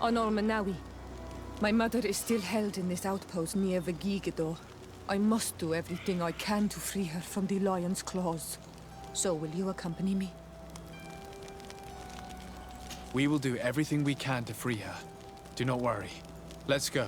Honor Manawi. My mother is still held in this outpost near Vagigado. I must do everything I can to free her from the lion's claws. So will you accompany me? We will do everything we can to free her. Do not worry. Let's go.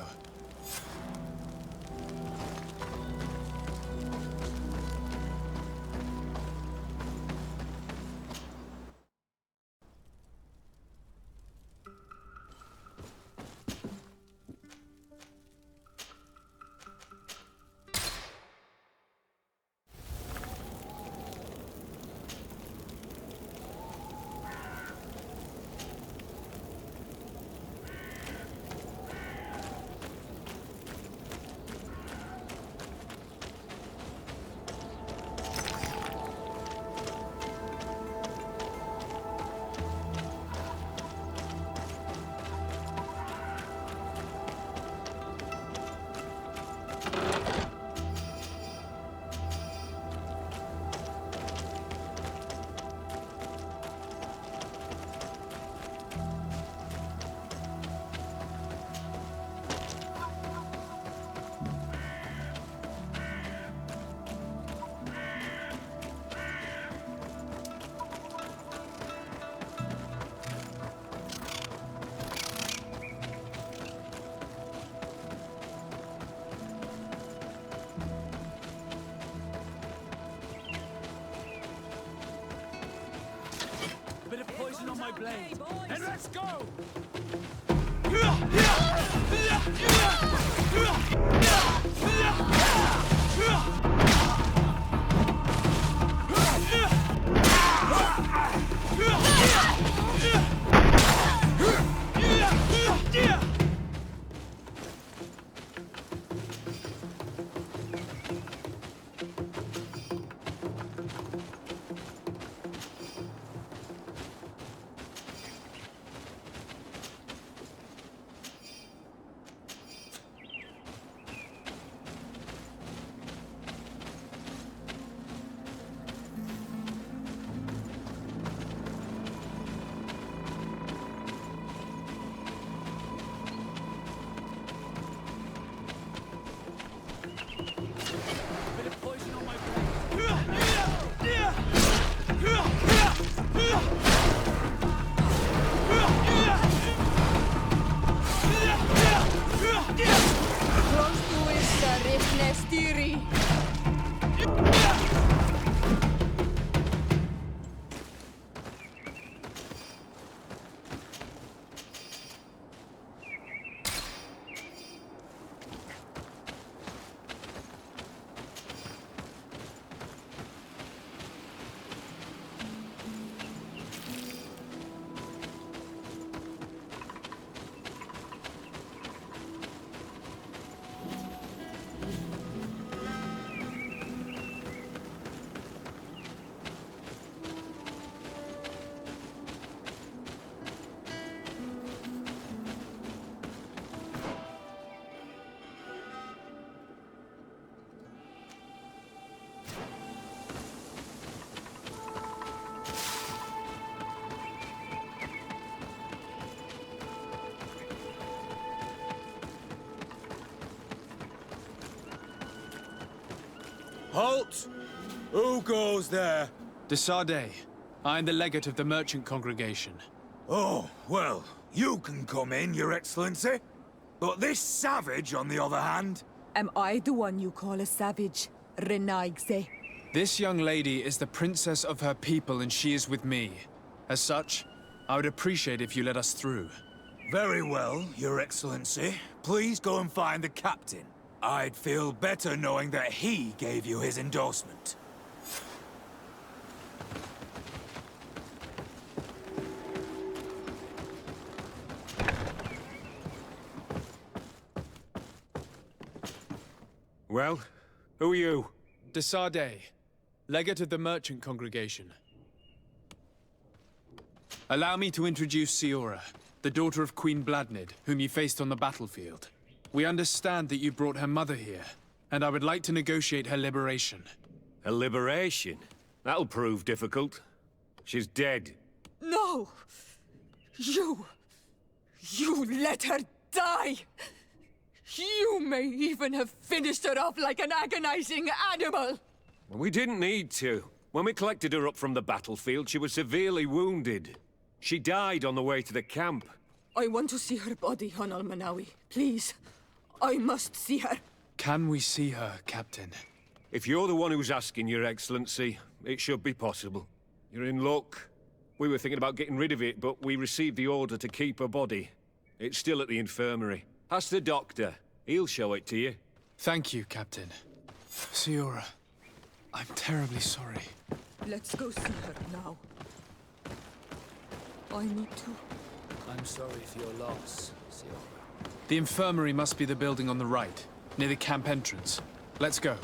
On my blade, and let's go! Halt! Who goes there? De Sardet. I am the legate of the merchant congregation. Oh, well, you can come in, Your Excellency. But this savage, on the other hand... Am I the one you call a savage, Renaigse? This young lady is the princess of her people and she is with me. As such, I would appreciate if you let us through. Very well, Your Excellency. Please go and find the captain. I'd feel better knowing that he gave you his endorsement. Well, who are you? De Sardet, legate of the merchant congregation. Allow me to introduce Sиора, the daughter of Queen Bladnid, whom you faced on the battlefield. We understand that you brought her mother here, and I would like to negotiate her liberation. A liberation? That'll prove difficult. She's dead. No! You let her die! You may even have finished her off like an agonizing animal! We didn't need to. When we collected her up from the battlefield, she was severely wounded. She died on the way to the camp. I want to see her body, Hon Almanawi. Please. I must see her. Can we see her, Captain? If you're the one who's asking, Your Excellency, it should be possible. You're in luck. We were thinking about getting rid of it, but we received the order to keep her body. It's still at the infirmary. Ask the doctor. He'll show it to you. Thank you, Captain. Sиора, I'm terribly sorry. Let's go see her now. I need to. I'm sorry for your loss, Sиора. The infirmary must be the building on the right, near the camp entrance. Let's go.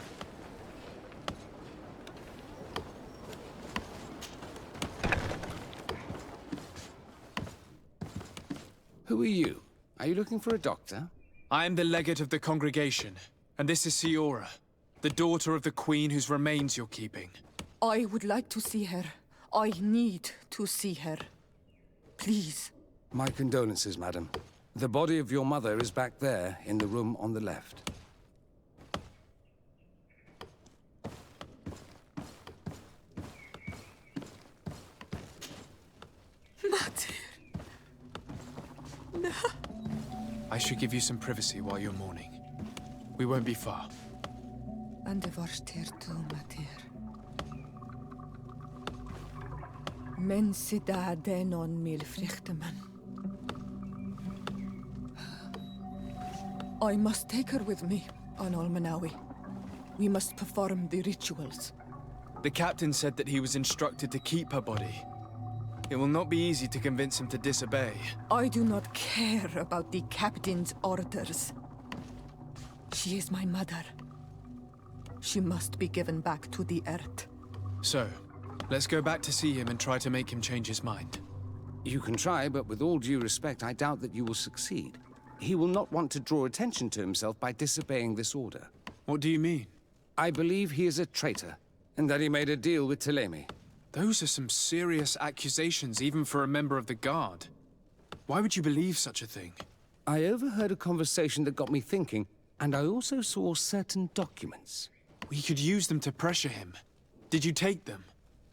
Who are you? Are you looking for a doctor? I am the legate of the congregation, and this is Sиора, the daughter of the queen whose remains you're keeping. I would like to see her. I need to see her. Please. My condolences, madam. The body of your mother is back there, in the room on the left. Mater. No. I should give you some privacy while you're mourning. We won't be far. And the varster tu, Mater. Men sida denon mil frichteman. I must take her with me, on Almanawi. We must perform the rituals. The captain said that he was instructed to keep her body. It will not be easy to convince him to disobey. I do not care about the captain's orders. She is my mother. She must be given back to the earth. So, let's go back to see him and try to make him change his mind. You can try, but with all due respect, I doubt that you will succeed. He will not want to draw attention to himself by disobeying this order. What do you mean? I believe he is a traitor, and that he made a deal with Telemi. Those are some serious accusations, even for a member of the Guard. Why would you believe such a thing? I overheard a conversation that got me thinking, and I also saw certain documents. We could use them to pressure him. Did you take them?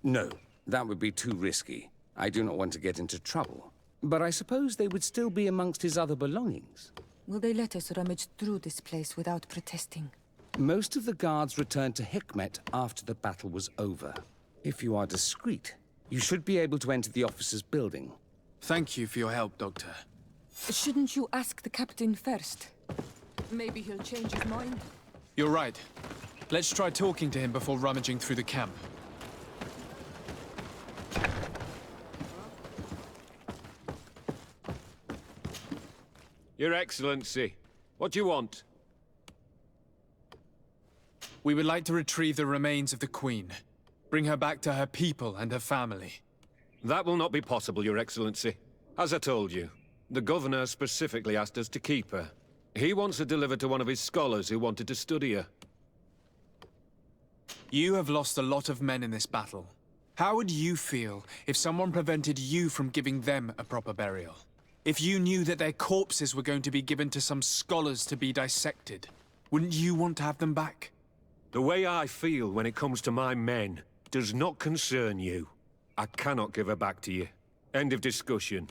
No, that would be too risky. I do not want to get into trouble. But I suppose they would still be amongst his other belongings. Will they let us rummage through this place without protesting? Most of the guards returned to Hikmet after the battle was over. If you are discreet, you should be able to enter the officer's building. Thank you for your help, Doctor. Shouldn't you ask the captain first? Maybe he'll change his mind. You're right. Let's try talking to him before rummaging through the camp. Your Excellency, what do you want? We would like to retrieve the remains of the Queen. Bring her back to her people and her family. That will not be possible, Your Excellency. As I told you, the Governor specifically asked us to keep her. He wants her delivered to one of his scholars who wanted to study her. You have lost a lot of men in this battle. How would you feel if someone prevented you from giving them a proper burial? If you knew that their corpses were going to be given to some scholars to be dissected, wouldn't you want to have them back? The way I feel when it comes to my men does not concern you. I cannot give her back to you. End of discussion.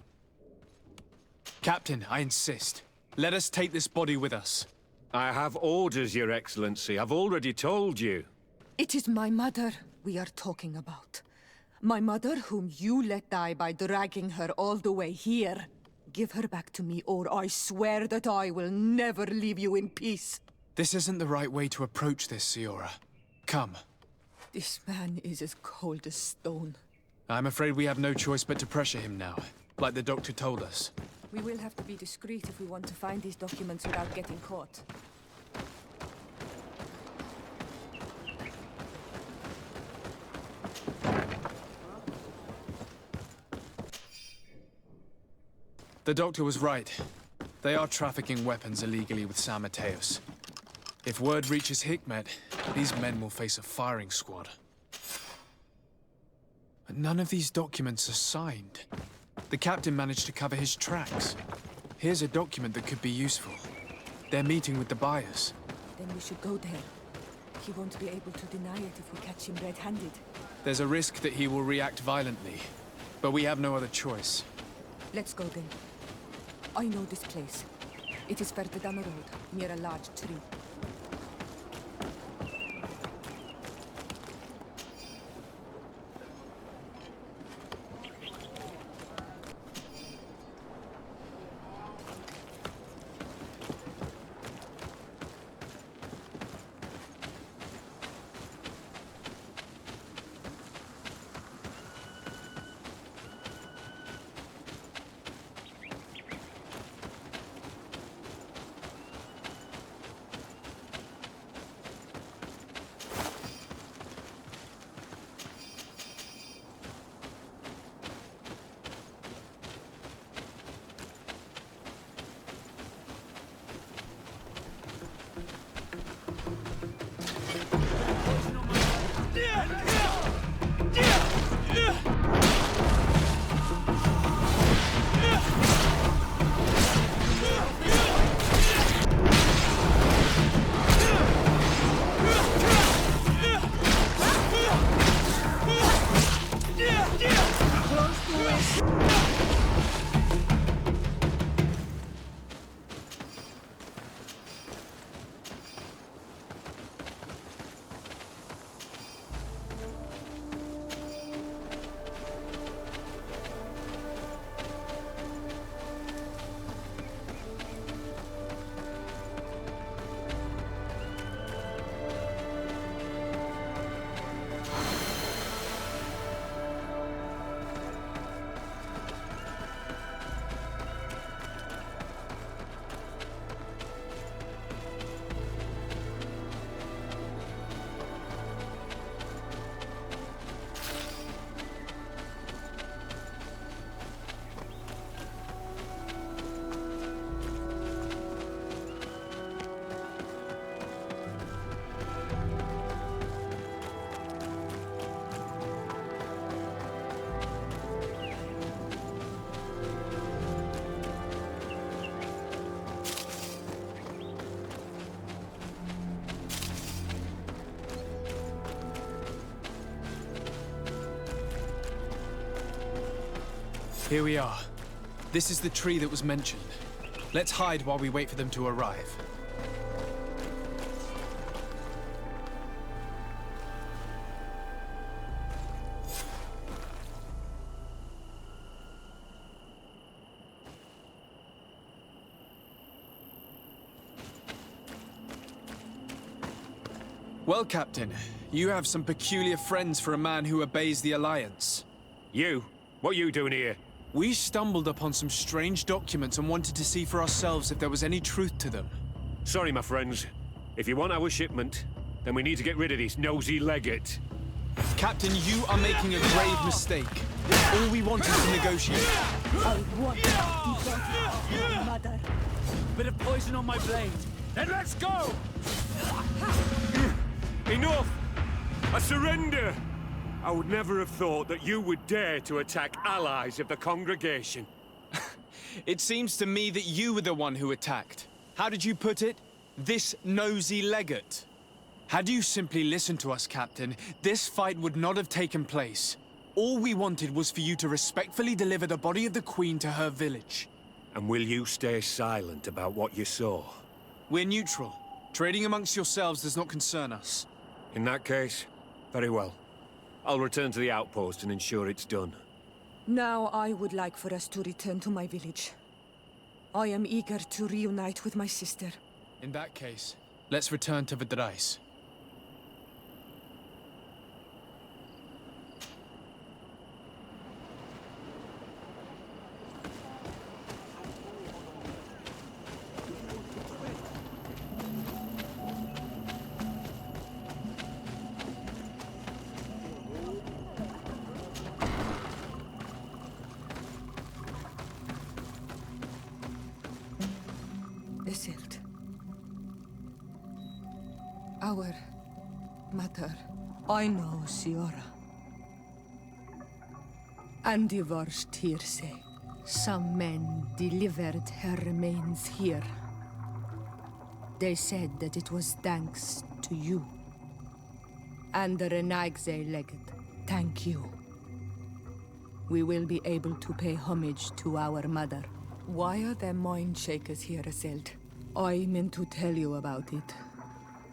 Captain, I insist. Let us take this body with us. I have orders, Your Excellency. I've already told you. It is my mother we are talking about. My mother whom you let die by dragging her all the way here. Give her back to me, or I swear that I will never leave you in peace. This isn't the right way to approach this, Sиора. Come. This man is as cold as stone. I'm afraid we have no choice but to pressure him now, like the doctor told us. We will have to be discreet if we want to find these documents without getting caught. The doctor was right. They are trafficking weapons illegally with San Mateos. If word reaches Hikmet, these men will face a firing squad. But none of these documents are signed. The captain managed to cover his tracks. Here's a document that could be useful. They're meeting with the buyers. Then we should go there. He won't be able to deny it if we catch him red-handed. There's a risk that he will react violently, but we have no other choice. Let's go then. I know this place. It is further down the road, near a large tree. Here we are. This is the tree that was mentioned. Let's hide while we wait for them to arrive. Well, Captain, you have some peculiar friends for a man who obeys the Alliance. You? What are you doing here? We stumbled upon some strange documents and wanted to see for ourselves if there was any truth to them. Sorry, my friends. If you want our shipment, then we need to get rid of this nosy legate. Captain, you are making a grave mistake. All we want is to negotiate. I want the body of your mother. Bit of poison on my blade. Then let's go! Enough! I surrender! I would never have thought that you would dare to attack allies of the congregation. It seems to me that you were the one who attacked. How did you put it? This nosy legate. Had you simply listened to us, Captain, this fight would not have taken place. All we wanted was for you to respectfully deliver the body of the Queen to her village. And will you stay silent about what you saw? We're neutral. Trading amongst yourselves does not concern us. In that case, very well. I'll return to the outpost and ensure it's done. Now I would like for us to return to my village. I am eager to reunite with my sister. In that case, let's return to Vedrad. Beselt. Our mother. I know, Sιώρα. And the worst hearsay. Some men delivered her remains here. They said that it was thanks to you. And the Renagze legate, thank you. We will be able to pay homage to our mother. Why are there mind shakers here, Isilde? I meant to tell you about it.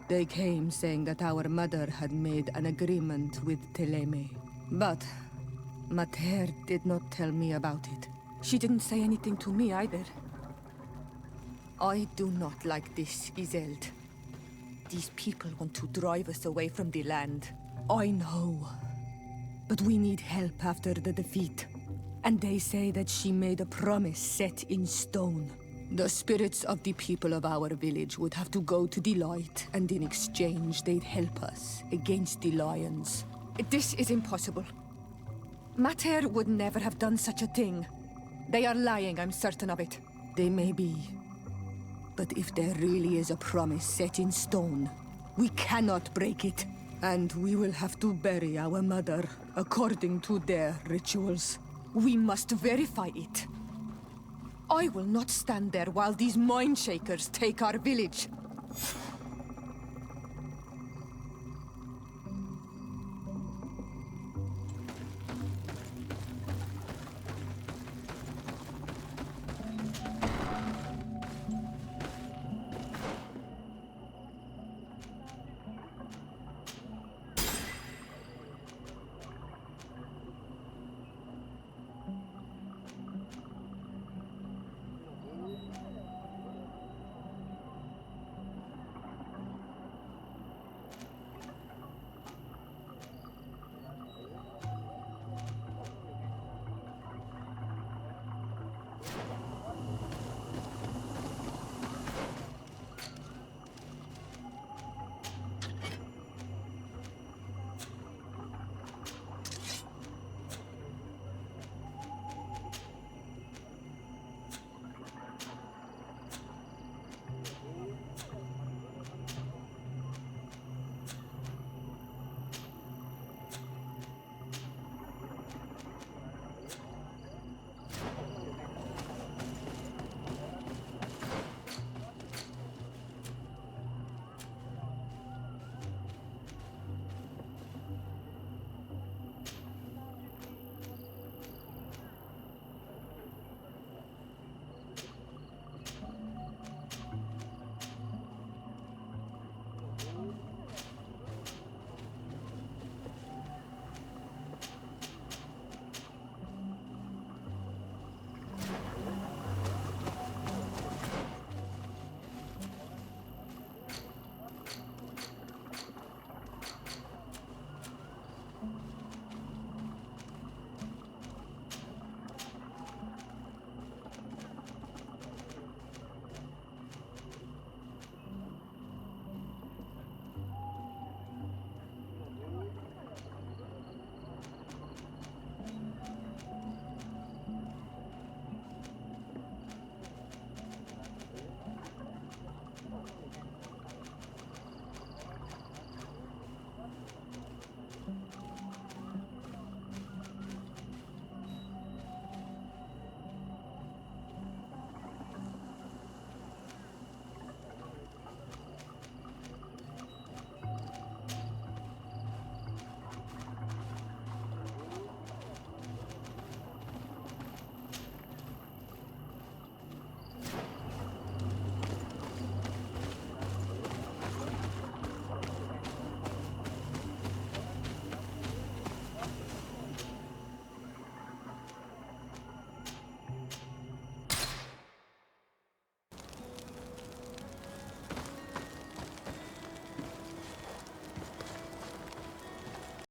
They came saying that our mother had made an agreement with Teleme. But Mater did not tell me about it. She didn't say anything to me either. I do not like this, Isilde. These people want to drive us away from the land. I know. But we need help after the defeat. And they say that she made a promise set in stone. The spirits of the people of our village would have to go to the light, and in exchange they'd help us against the lions. This is impossible. Mater would never have done such a thing. They are lying, I'm certain of it. They may be. But if there really is a promise set in stone, we cannot break it. And we will have to bury our mother according to their rituals. We must verify it. I will not stand there while these mind shakers take our village.